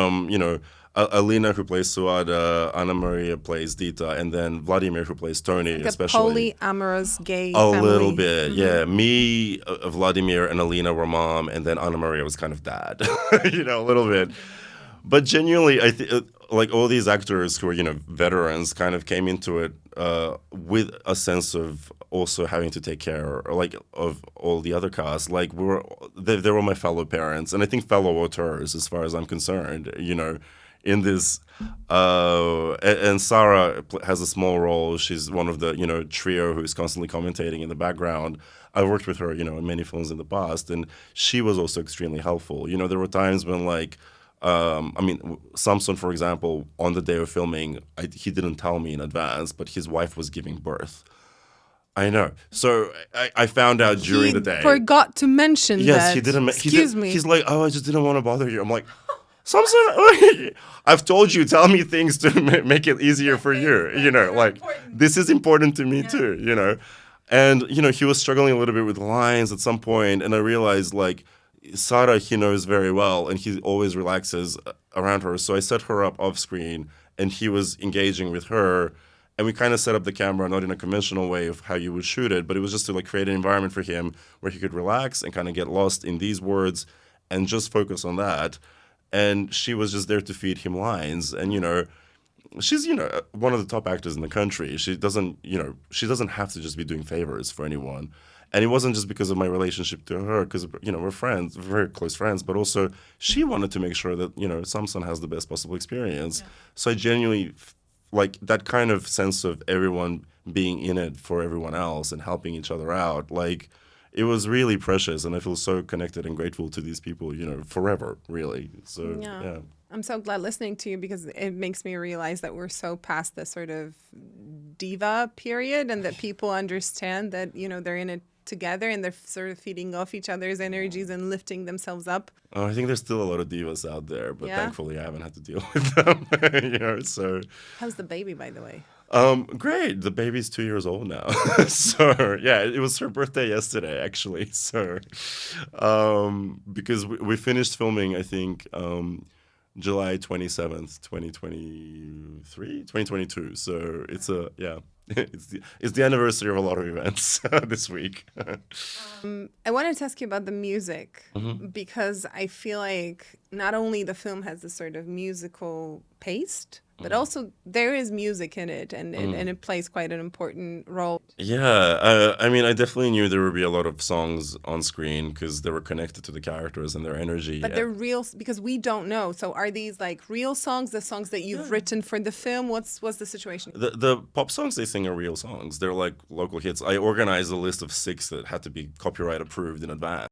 Alina, who plays Suada, Anamaria plays Dita, and then Vladimir, who plays Tony, especially. Polyamorous gay family. A little bit, yeah. Me, Vladimir, and Alina were mom, and then Anamaria was kind of dad, a little bit. But genuinely, I think, like, all these actors who are, veterans kind of came into it with a sense of also having to take care, like, of all the other cast. Like, they were my fellow parents, and I think fellow auteurs, as far as I'm concerned, in this. And Sarah has a small role. She's one of the, trio who's constantly commentating in the background. I've worked with her, in many films in the past, and she was also extremely helpful. There were times when, like, Samson, for example, on the day of filming, he didn't tell me in advance, but his wife was giving birth. I know. So I found out during the day. He forgot to mention that. Yes, he didn't. Excuse me. He's like, oh, I just didn't want to bother you. I'm like, Samson, I've told you, tell me things to make it easier for you. Like, this is important to me too, And, he was struggling a little bit with lines at some point, and I realized, like, Sarah, he knows very well, and he always relaxes around her. So I set her up off screen, and he was engaging with her, and we kind of set up the camera not in a conventional way of how you would shoot it, but it was just to, like, create an environment for him where he could relax and kind of get lost in these words and just focus on that. And she was just there to feed him lines, and she's one of the top actors in the country. She doesn't have to just be doing favors for anyone. And it wasn't just because of my relationship to her, because, we're friends, very close friends, but also she wanted to make sure that, Samson has the best possible experience. Yeah. So I genuinely, like, that kind of sense of everyone being in it for everyone else and helping each other out, like, it was really precious, and I feel so connected and grateful to these people, forever, really. So, yeah. I'm so glad listening to you because it makes me realize that we're so past the sort of diva period and that people understand that, you know, they're in it together and they're sort of feeding off each other's energies and lifting themselves up. I think there's still a lot of divas out there, but Yeah? thankfully I haven't had to deal with them. You know, so How's the baby, by the way? great. The baby's 2 years old now. So yeah, it was her birthday yesterday, actually. So because we finished filming, I think July 27th, 2023, 2022. So it's it's the anniversary of a lot of events this week. I wanted to ask you about the music because I feel like not only the film has this sort of musical pace, but also there is music in it, and it plays quite an important role. Yeah, I mean, I definitely knew there would be a lot of songs on screen because they were connected to the characters and their energy. But they're real because we don't know. So are these like real songs, the songs that you've written for the film? What's the situation? The pop songs they sing are real songs. They're like local hits. I organized a list of 6 that had to be copyright approved in advance.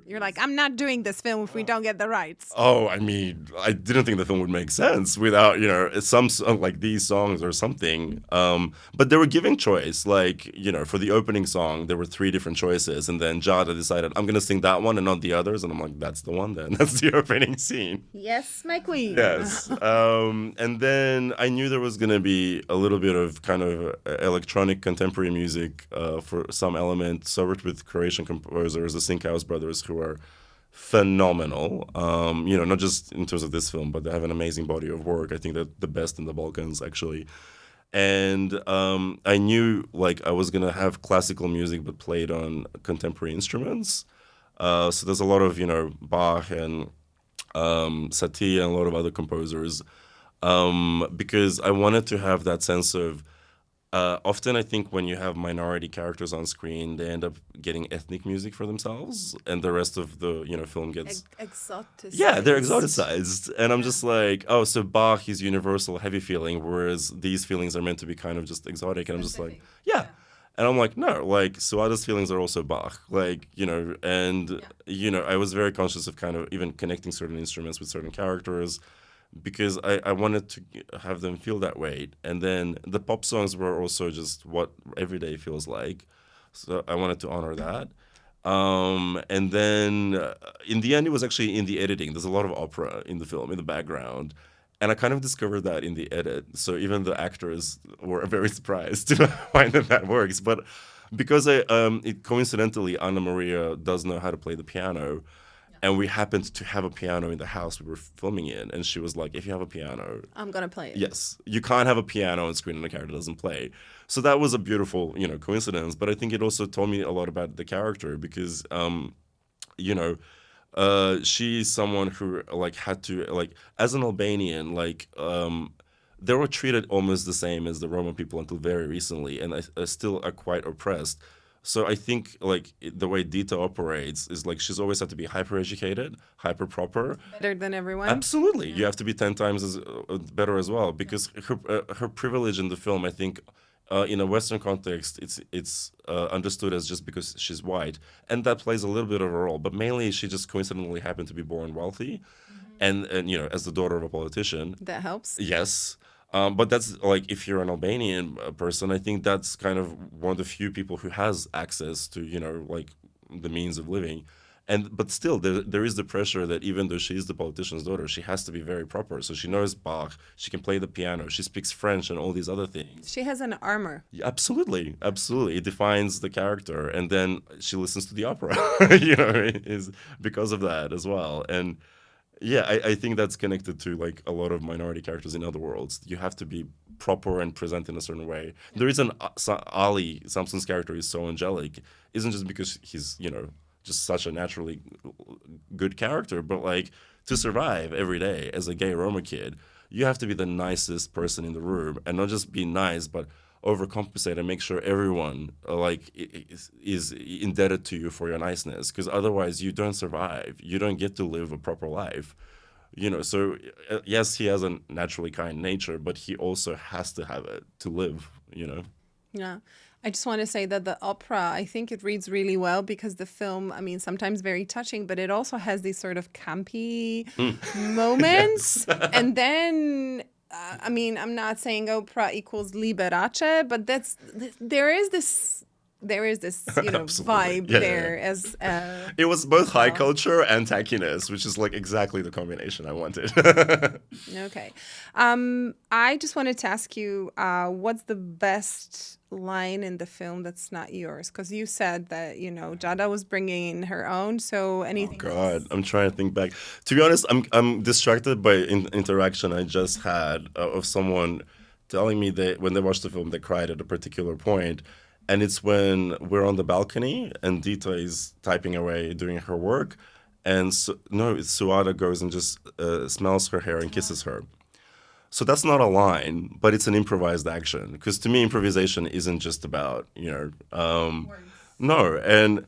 You're like, I'm not doing this film if we don't get the rights. Oh, I mean, I didn't think the film would make sense without, you know, some like these songs or something. But they were giving choice. Like, you know, for the opening song, there were 3 different choices. And then Jada decided, I'm going to sing that one and not the others. And I'm like, that's the one then. That's the opening scene. Yes, my queen. Yes. And then I knew there was going to be a little bit of kind of electronic contemporary music for some element. So I worked with Croatian composers, the Sinkhouse brothers, who are phenomenal. You know, not just in terms of this film, but they have an amazing body of work. I think they're the best in the Balkans, actually. And I knew like I was gonna have classical music, but played on contemporary instruments. So there's a lot of, you know, Bach and Satie and a lot of other composers, because I wanted to have that sense of. Often, I think when you have minority characters on screen, they end up getting ethnic music for themselves, and the rest of the film gets Exoticized. yeah, they're exoticized, and I'm just like, oh, so Bach is universal, heavy feeling, whereas these feelings are meant to be kind of just exotic, and I'm just like, yeah. And I'm like, no, like Suada's feelings are also Bach, like, you know, and you know, I was very conscious of kind of even connecting certain instruments with certain characters, because I wanted to have them feel that way. And then the pop songs were also just what every day feels like. So I wanted to honor that. And then in the end, it was actually in the editing. There's a lot of opera in the film, in the background. And I kind of discovered that in the edit. So even the actors were very surprised to find that works. But because coincidentally, Anamaria does know how to play the piano. And we happened to have a piano in the house we were filming in. And she was like, if you have a piano... I'm going to play it. Yes. You can't have a piano on screen and the character doesn't play. So that was a beautiful, you know, coincidence. But I think it also told me a lot about the character because, you know, she's someone who, like, had to, like, as an Albanian, like... they were treated almost the same as the Roma people until very recently. And I still are quite oppressed. So I think like the way Dita operates is like she's always had to be hyper educated, hyper proper, better than everyone. Absolutely, you have to be 10 times as better as well because her privilege in the film, I think, in a Western context, it's understood as just because she's white, and that plays a little bit of a role. But mainly, she just coincidentally happened to be born wealthy, and you know, as the daughter of a politician. That helps. Yes. But that's like if you're an Albanian person, I think that's kind of one of the few people who has access to, you know, like the means of living. But still, there is the pressure that even though she's the politician's daughter, she has to be very proper. So she knows Bach, she can play the piano, she speaks French and all these other things. She has an armor. Yeah, absolutely, absolutely. It defines the character. And then she listens to the opera, you know, is because of that as well. And yeah, I think that's connected to like a lot of minority characters in other worlds. You have to be proper and present in a certain way. The reason Ali, Samson's character, is so angelic isn't just because he's, you know, just such a naturally good character, but like to survive every day as a gay Roma kid, you have to be the nicest person in the room and not just be nice, but overcompensate and make sure everyone like is indebted to you for your niceness, because otherwise you don't survive. You don't get to live a proper life, you know. So yes, he has a naturally kind nature, but he also has to have it to live, you know. Yeah. I just want to say that the opera, I think it reads really well because the film, I mean, sometimes very touching, but it also has these sort of campy moments. And then, I mean, I'm not saying opera equals Liberace, but there is this vibe there as it was both high culture and tackiness, which is like exactly the combination I wanted. Okay. I just wanted to ask you, what's the best line in the film that's not yours? Because you said that, Jada was bringing in her own, so anything God, I'm trying to think back. To be honest, I'm distracted by interaction I just had of someone telling me that when they watched the film, they cried at a particular point. And it's when we're on the balcony and Dita is typing away doing her work. And Suada goes and just smells her hair and kisses her. So that's not a line, but it's an improvised action. Because to me, improvisation isn't just about, no. And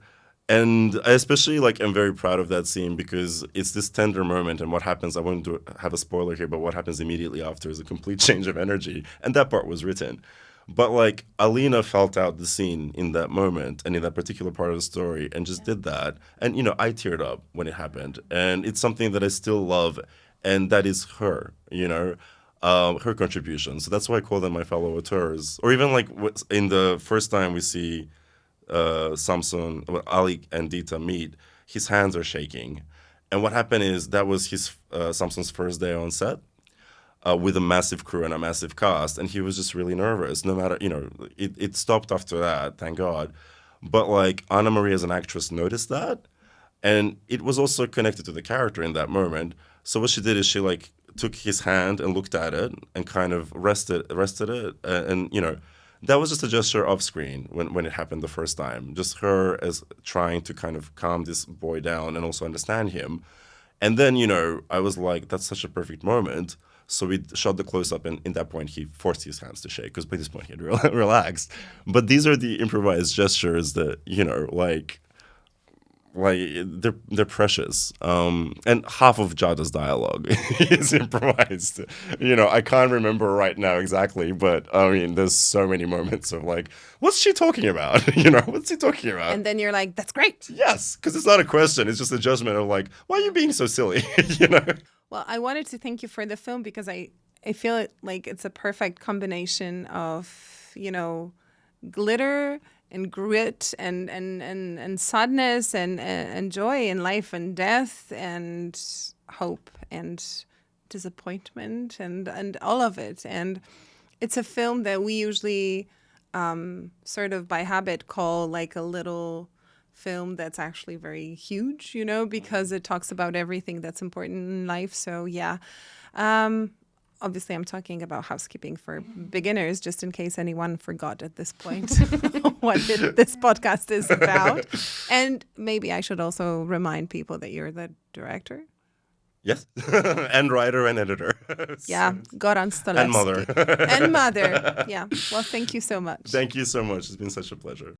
I especially am very proud of that scene because it's this tender moment, and what happens, I won't have a spoiler here, but what happens immediately after is a complete change of energy. And that part was written. But Alina felt out the scene in that moment and in that particular part of the story and just did that. And, I teared up when it happened. And it's something that I still love. And that is her, her contribution. So that's why I call them my fellow auteurs. Or even in the first time we see Samson, Ali and Dita meet, his hands are shaking. And what happened is that was Samson's first day on set. With a massive crew and a massive cast, and he was just really nervous. No matter, it stopped after that, thank God. But Anamaria as an actress noticed that, and it was also connected to the character in that moment. So what she did is she took his hand and looked at it and kind of rested it, and that was just a gesture off screen when it happened the first time. Just her as trying to kind of calm this boy down and also understand him. And then I was like, that's such a perfect moment. So we shot the close-up, and in that point, he forced his hands to shake, because by this point, he had relaxed. But these are the improvised gestures that, they're precious. And half of Jada's dialogue is improvised. I can't remember right now exactly, but, I mean, there's so many moments of what's she talking about? What's he talking about? And then you're like, that's great. Yes, because it's not a question. It's just a judgment of why are you being so silly? Well, I wanted to thank you for the film because I feel like it's a perfect combination of, glitter and grit and sadness and joy in life and death and hope and disappointment and all of it. And it's a film that we usually sort of by habit call a little film that's actually very huge, because it talks about everything that's important in life. So yeah, obviously I'm talking about Housekeeping for Beginners, just in case anyone forgot at this point what this podcast is about. And maybe I should also remind people that you're the director. Yes, and writer and editor. Yeah, Goran Stolevskim. And mother. And mother, yeah. Well, thank you so much. Thank you so much. It's been such a pleasure.